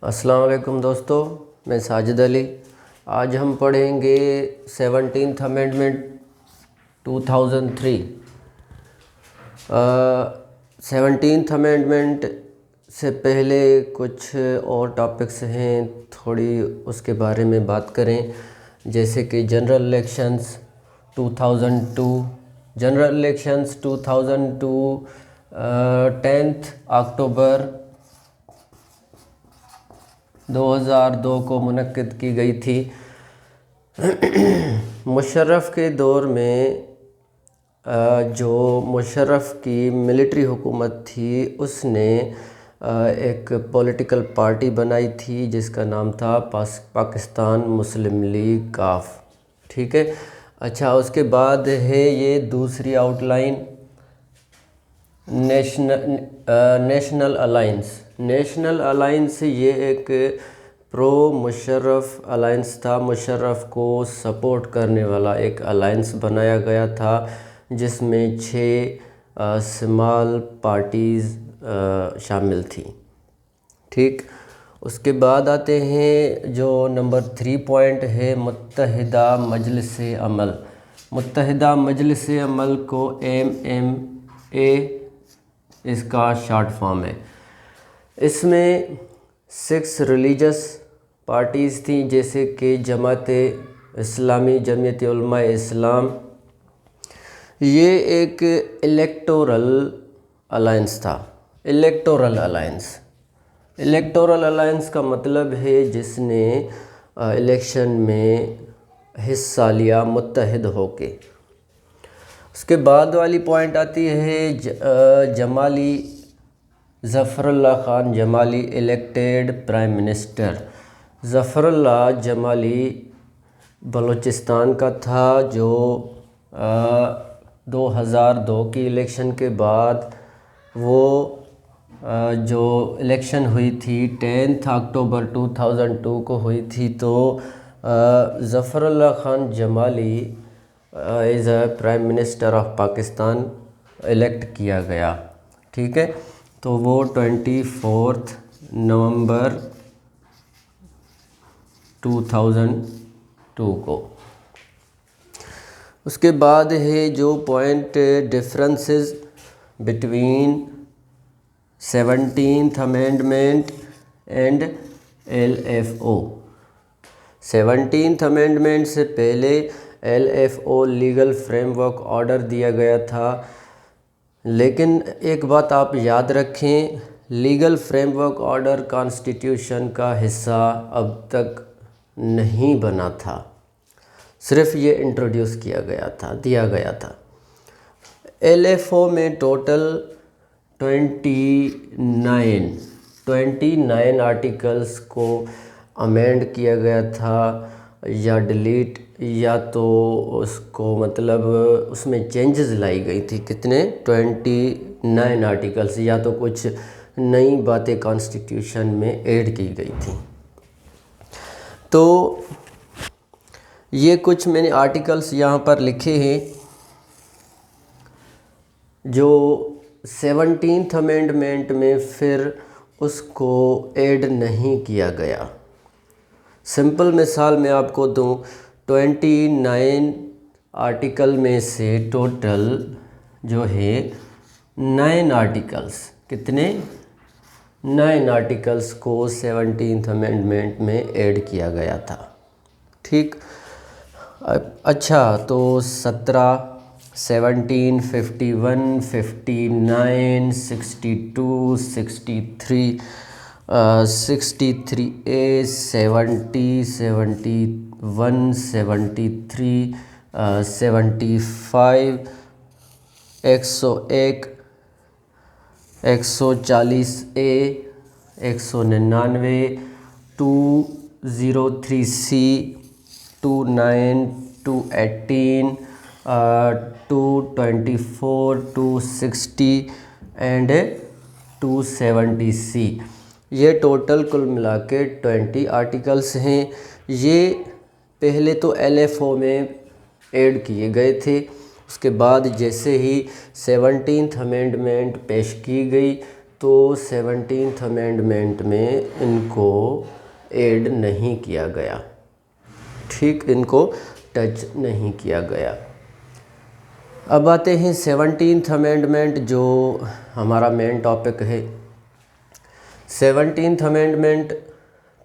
अस्सलाम वालेकुम दोस्तों, मैं साजिद अली। आज हम पढ़ेंगे 17th अमेंडमेंट 2003। 17th अमेंडमेंट से पहले कुछ और टॉपिक्स हैं, थोड़ी उसके बारे में बात करें। जैसे कि जनरल इलेक्शंस 2002, जनरल इलेक्शंस 2002 10 अक्टूबर 2002 को मुनक्किद की गई थी। मुशर्रफ के दौर में जो मुशर्रफ की मिलिट्री हुकूमत थी उसने एक पॉलिटिकल पार्टी बनाई थी जिसका नाम था पाकिस्तान मुस्लिम लीग काफ। ठीक है। अच्छा, उसके बाद है ये दूसरी outline national alliance. National alliance ये एक प्रो मुशर्रफ अलायंस था। मुशर्रफ को सपोर्ट करने वाला एक अलायंस बनाया गया था जिसमें 6 स्मॉल पार्टीज़ शामिल थी। ठीक। उसके बाद आते हैं जो नंबर 3 पॉइंट है मुत्तहिदा मजलिस अमल। मुत्तहिदा मजलिस अमल को MMA इसका शॉर्ट फॉर्म है। इसमें 6 रिलीजियस पार्टीज़ थी जैसे कि जमात इस्लामी, जमीयत उलमा इस्लाम। ये एक इलेक्टोरल अलायंस था। इलेक्टोरल अलायंस, इलेक्टोरल अलायंस का मतलब है जिसने इलेक्शन में हिस्सा लिया मुत्तहिद होके। उसके बाद वाली पॉइंट आती है Jamali Zafarullah Khan Jamali elected prime minister. Zafarullah Jamali Balochistan का था जो 2002 की इलेक्शन के बाद वो जो इलेक्शन हुई थी 10 अक्टूबर 2002 को हुई थी। तो Zafarullah Khan Jamali as a prime minister of Pakistan elect किया गया। ठीक है। तो वो 24 नवंबर 2002 को। उसके बाद है जो point differences between 17th amendment and LFO। 17th amendment से पहले LFO लीगल फ्रेमवर्क ऑर्डर दिया गया था, लेकिन एक बात आप याद रखें, लीगल फ्रेमवर्क ऑर्डर कॉन्स्टिट्यूशन का हिस्सा अब तक नहीं बना था, सिर्फ ये इंट्रोड्यूस किया गया था, दिया गया था। LFO में टोटल 29 आर्टिकल्स को अमेंड किया गया था या डिलीट या तो उसको मतलब उसमें चेंजेस लाई गई थी। कितने? 29 आर्टिकल्स, या तो कुछ नई बातें कॉन्स्टिट्यूशन में ऐड की गई थी। तो ये कुछ मैंने आर्टिकल्स यहाँ पर लिखे हैं जो 17th अमेंडमेंट में फिर उसको ऐड नहीं किया गया। सिंपल मिसाल मैं आपको दूं, 29 आर्टिकल में से टोटल जो है 9 आर्टिकल्स, कितने? 9 आर्टिकल्स को 17th अमेंडमेंट में ऐड किया गया था। ठीक। अच्छा, तो 17, 17, 51, 59, 62, 63, 63A, 70, 71, 73, 75, 101, 140A, 199, 203C, 29, 218, 224, 260 and 270C। ये टोटल कुल मिला के 20 आर्टिकल्स हैं। ये पहले तो LFO में ऐड किए गए थे। उसके बाद जैसे ही 17th अमेंडमेंट पेश की गई तो 17th अमेंडमेंट में इनको ऐड नहीं किया गया। ठीक, इनको टच नहीं किया गया। अब आते हैं 17th अमेंडमेंट, जो हमारा मेन टॉपिक है। 17th अमेंडमेंट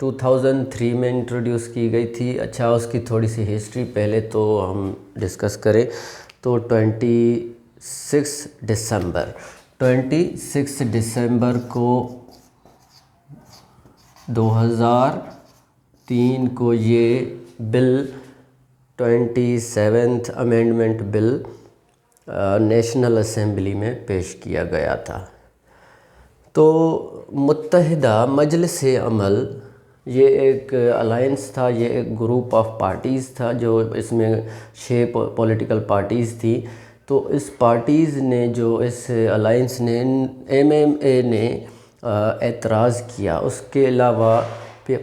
2003 में इंट्रोड्यूस की गई थी। अच्छा, उसकी थोड़ी सी हिस्ट्री पहले तो हम डिस्कस करें तो 26 दिसंबर को 2003 को ये bill 27th amendment bill national assembly में पेश किया गया था। तो मुत्तहिदा मजलिस-ए अमल ये एक अलायंस था, ये एक ग्रुप ऑफ पार्टीज़ था, जो इसमें 6 पॉलिटिकल पार्टीज़ थी। तो इस पार्टीज़ ने, जो इस अलायंस ने, MMA ने एतराज़ किया। उसके अलावा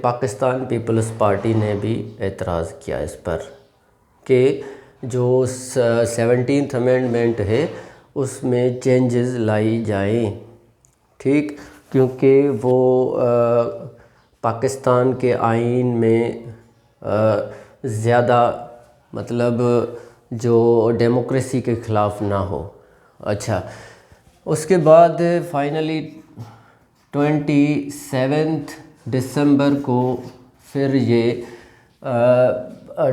पाकिस्तान पीपल्स पार्टी ने भी एतराज़ किया इस पर कि जो 17th अमेंडमेंट है उसमें चेंजेस लाई जाएं। ठीक, क्योंकि वो पाकिस्तान के आइन में ज़्यादा मतलब जो डेमोक्रेसी के ख़िलाफ़ ना हो। अच्छा, उसके बाद फाइनली 27 दिसंबर को फिर ये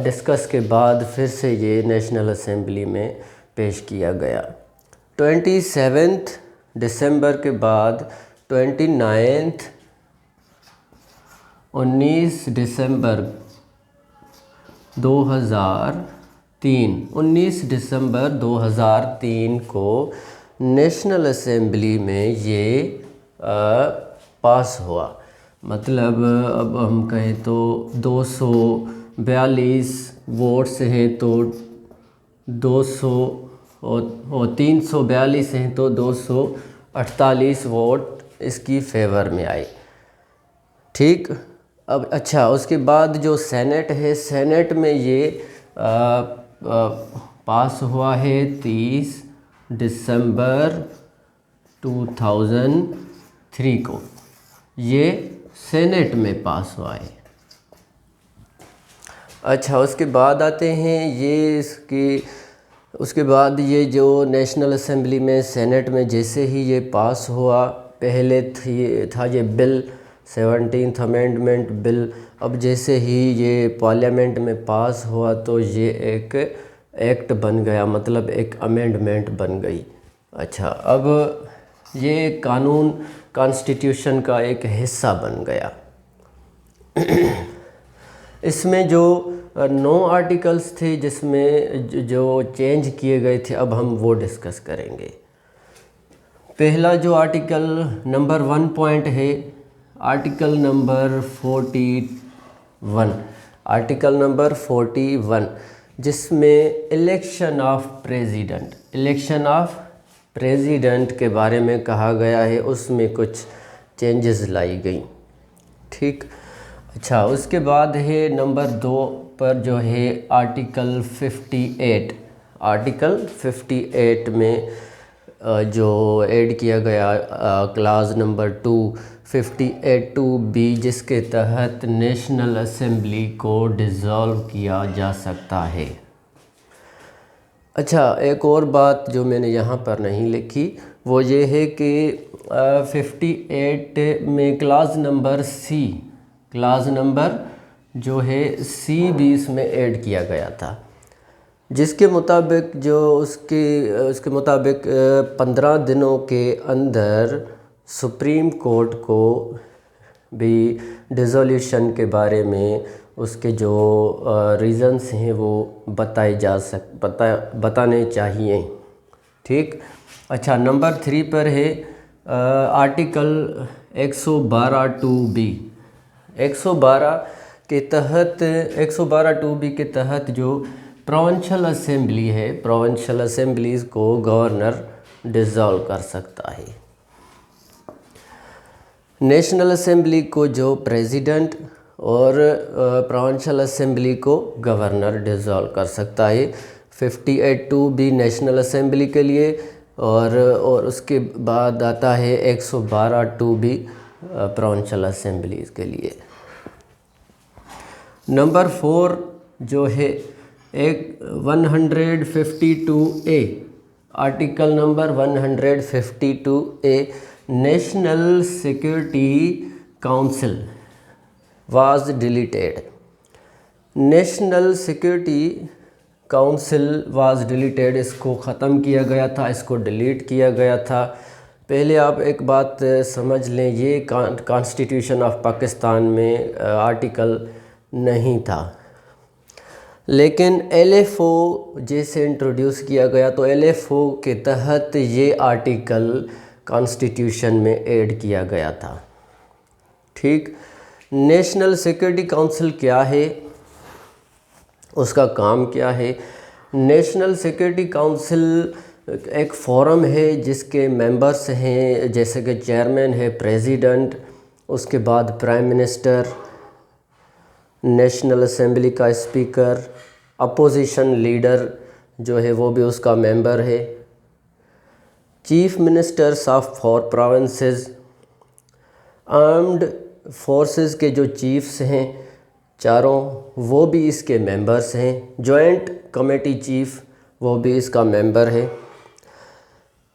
डिस्कस के बाद फिर से ये नेशनल असेंबली में पेश किया गया। 27 दिसंबर के बाद 19 दिसंबर 2003 को नेशनल असेंबली में ये पास हुआ। मतलब अब हम कहें तो 242 वोट्स हैं तो 200 और 342 हैं तो 248 वोट इसकी फेवर में आई। ठीक, अब अच्छा, उसके बाद जो सेनेट है, सेनेट में ये पास हुआ है 30 दिसंबर 2003 को, ये सेनेट में पास हुआ है। अच्छा, उसके बाद आते हैं उसके बाद ये जो नेशनल असेंबली में, सेनेट में जैसे ही ये पास हुआ, पहले था ये बिल 17th अमेंडमेंट बिल। अब जैसे ही ये पार्लियामेंट में पास हुआ तो ये एक एक्ट बन गया, मतलब एक अमेंडमेंट बन गई। अच्छा, अब ये कानून कॉन्स्टिट्यूशन का एक हिस्सा बन गया। इसमें जो 9 आर्टिकल्स थे जिसमें जो चेंज किए गए थे, अब हम वो डिस्कस करेंगे। पहला जो आर्टिकल नंबर 1 पॉइंट है, आर्टिकल नंबर 41, आर्टिकल नंबर 41, जिसमें इलेक्शन ऑफ प्रेसिडेंट के बारे में कहा गया है, उसमें कुछ चेंजेस लाई गई। ठीक, अच्छा, उसके बाद है नंबर 2 पर जो है आर्टिकल 58। आर्टिकल 58 में जो ऐड किया गया क्लास नंबर 2 58(2)(b), जिसके तहत नेशनल असेंबली को डिज़ोल्व किया जा सकता है। अच्छा, एक और बात जो मैंने यहाँ पर नहीं लिखी वो ये है कि 58 में क्लास नंबर जो है C भी इसमें ऐड किया गया था, जिसके मुताबिक उसके मुताबिक 15 दिनों के अंदर सुप्रीम कोर्ट को भी डिसोल्यूशन के बारे में उसके जो रीज़न्स हैं वो बताने चाहिए। ठीक, अच्छा, नंबर 3 पर है आर्टिकल 112(2)(b). 112(2)(b) के तहत जो प्रोविंशियल असेंबली है, प्रोविंशियल असेंबलीज़ को गवर्नर डिसॉल्व कर सकता है। नेशनल असेंबली को जो प्रेसिडेंट और प्रोविंशियल असेंबली को गवर्नर डिसॉल्व कर सकता है। 58(2)(b) नेशनल असेंबली के लिए, और उसके बाद आता है 112 टू बी प्रोविंशियल असेंबलीज के लिए। नंबर 4 जो है एक 152A, article number 152A, national security council was deleted. National security council was deleted, इसको ख़त्म किया गया था, इसको डिलीट किया गया था। पहले आप एक बात समझ लें, ये कॉन्स्टिट्यूशन ऑफ पाकिस्तान में आर्टिकल नहीं था, लेकिन LFO जैसे इंट्रोड्यूस किया गया तो LFO के तहत ये आर्टिकल कॉन्स्टिट्यूशन में ऐड किया गया था। ठीक, नेशनल सिक्योरिटी काउंसिल क्या है, उसका काम क्या है? नेशनल सिक्योरिटी काउंसिल एक फोरम है जिसके मेंबर्स हैं, जैसे कि चेयरमैन है प्रेसिडेंट, उसके बाद प्राइम मिनिस्टर, नेशनल असेंबली का स्पीकर, अपोजिशन लीडर जो है वो भी उसका मेंबर है, chief ministers of 4 provinces, armed forces के जो चीफ्स हैं चारों वो भी इसके मेंबर्स हैं, जॉइंट कमेटी चीफ वो भी इसका मेंबर है।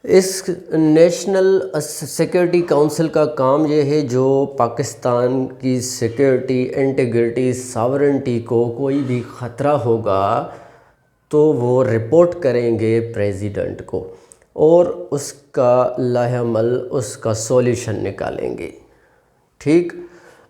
इस नेशनल सिक्योरिटी काउंसिल का काम ये है जो पाकिस्तान की सिक्योरिटी, इंटीग्रिटी, सॉवरेनिटी को कोई भी ख़तरा होगा तो वो रिपोर्ट करेंगे प्रेसिडेंट को और उसका लाहेअमल, उसका सॉल्यूशन निकालेंगे। ठीक,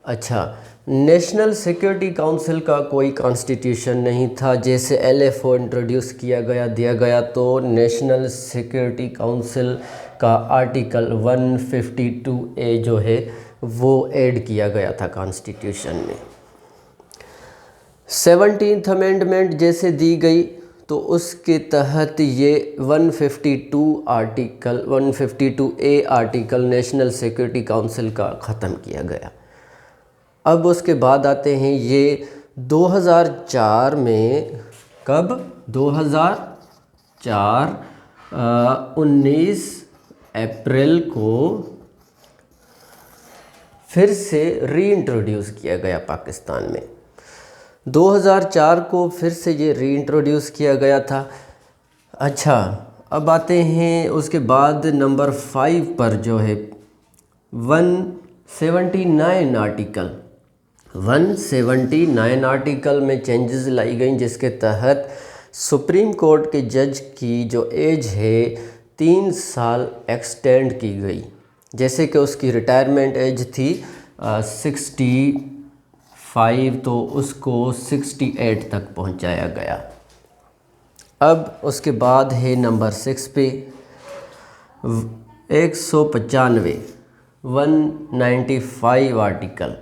अच्छा, नेशनल सिक्योरिटी काउंसिल का कोई कॉन्स्टिट्यूशन नहीं था, जैसे LFO इंट्रोड्यूस किया गया, दिया गया, तो नेशनल सिक्योरिटी काउंसिल का आर्टिकल 152A जो है वो ऐड किया गया था कॉन्स्टिट्यूशन में। 17th अमेंडमेंट जैसे दी गई तो उसके तहत ये 152A article national security council का ख़त्म किया गया। अब उसके बाद आते हैं ये 2004 में, कब? 2004 19 अप्रैल को फिर से रीइंट्रोड्यूस किया गया पाकिस्तान में। 2004 को फिर से ये रीइंट्रोड्यूस किया गया था। अच्छा, अब आते हैं उसके बाद नंबर 5 पर जो है 179 आर्टिकल, 179 आर्टिकल में चेंजेस लाई गई, जिसके तहत सुप्रीम कोर्ट के जज की जो एज है 3 साल एक्सटेंड की गई। जैसे कि उसकी रिटायरमेंट एज थी 65, तो उसको 68 तक पहुंचाया गया। अब उसके बाद है नंबर 6 पे 195 article,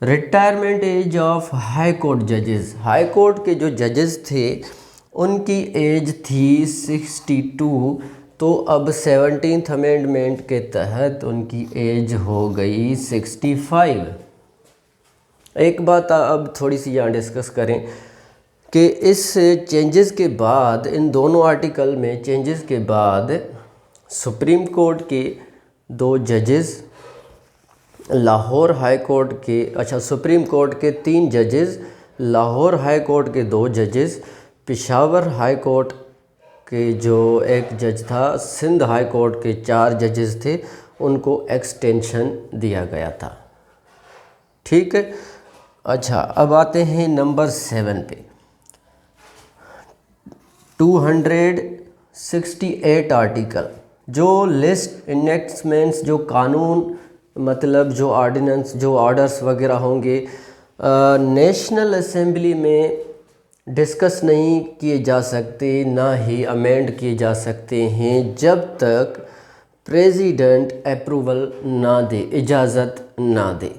retirement age of high court जजेस। हाई कोर्ट के जो जजेस थे उनकी एज थी 62, तो अब 17th अमेंडमेंट के तहत उनकी एज हो गई 65। एक बात अब थोड़ी सी यहाँ डिस्कस करें कि इस चेंजेस के बाद, इन दोनों आर्टिकल में चेंजेस के बाद, सुप्रीम कोर्ट के 2 जजेस, लाहौर हाई कोर्ट के, अच्छा, सुप्रीम कोर्ट के 3 जजेस, लाहौर हाई कोर्ट के 2 जजेस, पेशावर हाई कोर्ट के जो एक जज था, सिंध हाई कोर्ट के 4 जजेस थे, उनको एक्सटेंशन दिया गया था। ठीक है, अच्छा, अब आते हैं नंबर 7 पे 268 आर्टिकल, जो लिस्ट इनेक्ट्समेंट्स, जो कानून, मतलब जो ऑर्डिनेंस, जो ऑर्डर्स वगैरह होंगे नेशनल असेंबली में डिस्कस नहीं किए जा सकते, ना ही अमेंड किए जा सकते हैं जब तक प्रेसिडेंट अप्रूवल ना दे, इजाज़त ना दे।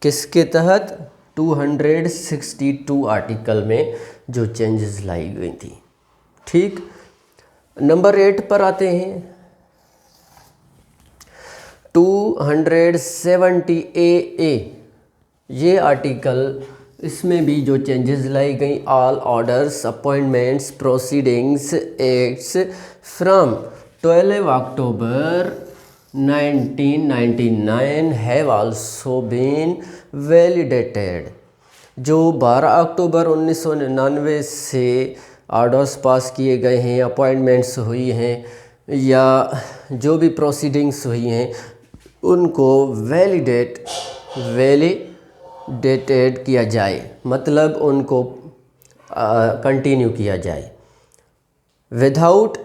किसके तहत? 262 आर्टिकल में जो चेंजेस लाई गई थी। ठीक, नंबर 8 पर आते हैं 270A। ये आर्टिकल, इसमें भी जो चेंजेस लाई गई, all orders, appointments, proceedings, acts from 12 October 1999 have also been validated। जो 12 अक्टूबर 1999 से आर्डर्स पास किए गए हैं, अपॉइंटमेंट्स हुई हैं या जो भी प्रोसीडिंग्स हुई हैं उनको वैलिडेटेड किया जाए, मतलब उनको कंटिन्यू किया जाए। विदाउट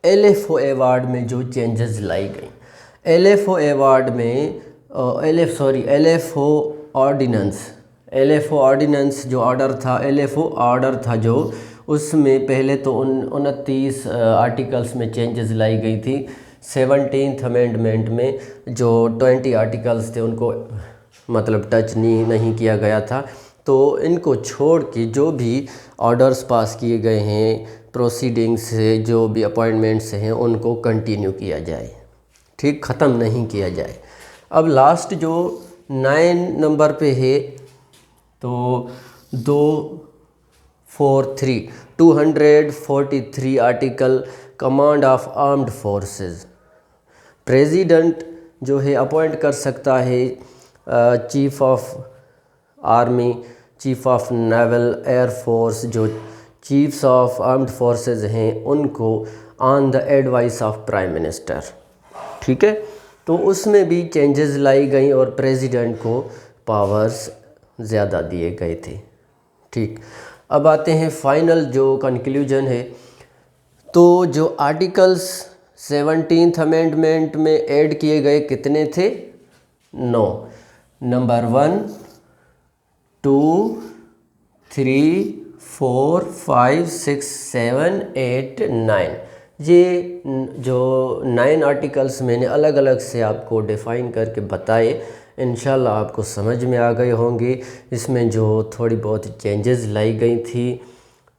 LFO अवार्ड में जो चेंजेस लाई गई, LFO अवार्ड में LFO ऑर्डिनेंस जो ऑर्डर था, LFO ऑर्डर था जो, उसमें पहले तो 29 आर्टिकल्स में चेंजेस लाई गई थी। 17th अमेंडमेंट में जो 20 आर्टिकल्स थे उनको मतलब टच नहीं किया गया था। तो इनको छोड़ के जो भी ऑर्डर्स पास किए गए हैं, प्रोसीडिंग्स से जो भी अपॉइंटमेंट्स हैं उनको कंटिन्यू किया जाए, ठीक, ख़त्म नहीं किया जाए। अब लास्ट जो 9 नंबर पे है तो 243 article command of armed forces. President जो है अपॉइंट कर सकता है chief of army, chief of naval, air force, जो चीफ्स ऑफ आर्म्ड फोर्सेस हैं उनको on the advice of prime minister, ठीक है। तो उसमें भी चेंजेस लाई गई और प्रेसिडेंट को पावर्स ज़्यादा दिए गए थे, ठीक। अब आते हैं फाइनल जो कंक्लूजन है। तो जो आर्टिकल्स 17th अमेंडमेंट में ऐड किए गए कितने थे? 9। नंबर 1, 2, 3, 4, 5, 6, 7, 8, 9। ये जो 9 आर्टिकल्स मैंने अलग अलग से आपको डिफ़ाइन करके बताए, इंशाल्लाह आपको समझ में आ गए होंगे। इसमें जो थोड़ी बहुत चेंजेस लाई गई थी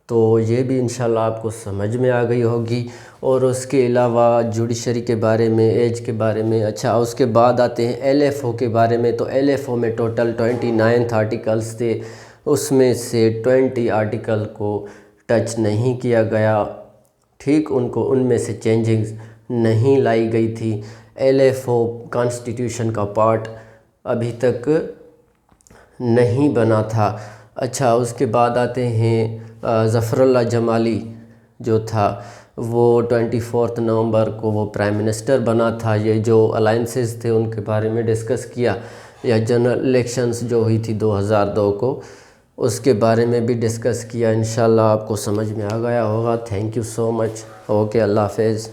तो ये भी इंशाल्लाह आपको समझ में आ गई होगी। और उसके अलावा जुडिशरी के बारे में, एज के बारे में। अच्छा, उसके बाद आते हैं LFO के बारे में। तो LFO में टोटल 29 आर्टिकल्स थे, उसमें से 20 आर्टिकल को टच नहीं किया गया, ठीक, उनको उनमें से चेंजिंग्स नहीं लाई गई थी। LFO कॉन्स्टिट्यूशन का पार्ट अभी तक नहीं बना था। अच्छा, उसके बाद आते हैं ज़फ़रुल्लाह जमाली जो था वो 24 नवंबर को वो प्राइम मिनिस्टर बना था। ये जो अलाइंसेस थे उनके बारे में डिस्कस किया, या जनरल इलेक्शंस जो हुई थी 2002 को, उसके बारे में भी डिस्कस किया। इंशाल्लाह आपको समझ में आ गया होगा। Thank you so much. Okay, अल्लाह हाफ़िज़।